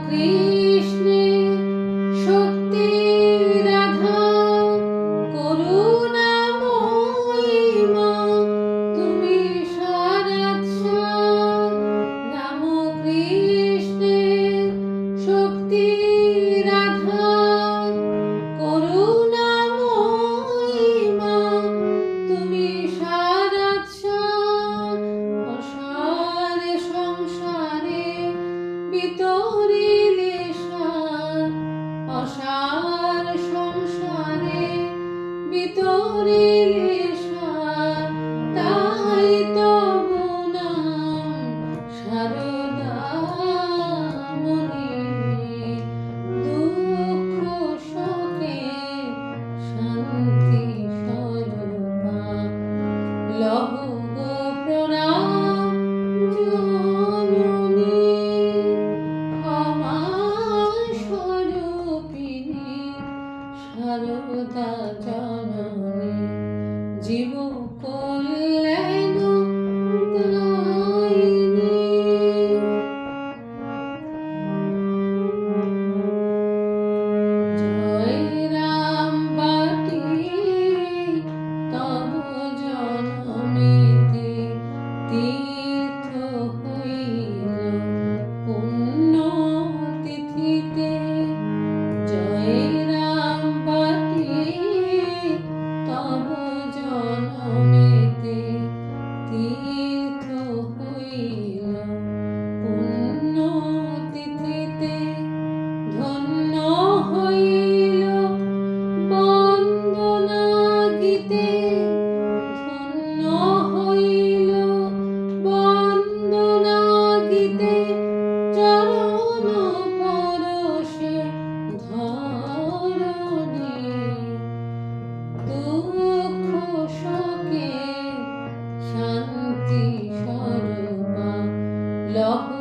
কৃষ্ণে শক্তি রাধা করুণাময়ী মা তুমি সারাৎসা রাম কৃষ্ণে শক্তি রাধা করুণাময়ী মা তুমি সারাৎসা অসারে সংসারে বিতরিলে সার অসার সংসারে বিতরিলে সার তাই তবু নাম শারদামণি দুঃখ শোকে শান্তি স্বরূপা লহ গো প্রণাম জননী ক্ষমা স্বরূপিণী শারদা জননী জীব কল্যাণ দায়িনী। জয় রাম বাটি তব জনমেতে তীর্থ হইল পুণ্য তিথিতে। জয় রাম বাটি তব জনমেতে তীর্থ হইল পুণ্য তিথিতে। ধন্য হইল বন্দনা গীতে ধন্য হইল বন্দনা গীতে চরণ পরশে ধরণী দুঃখ শোকে শান্তি স্বরূপা লহ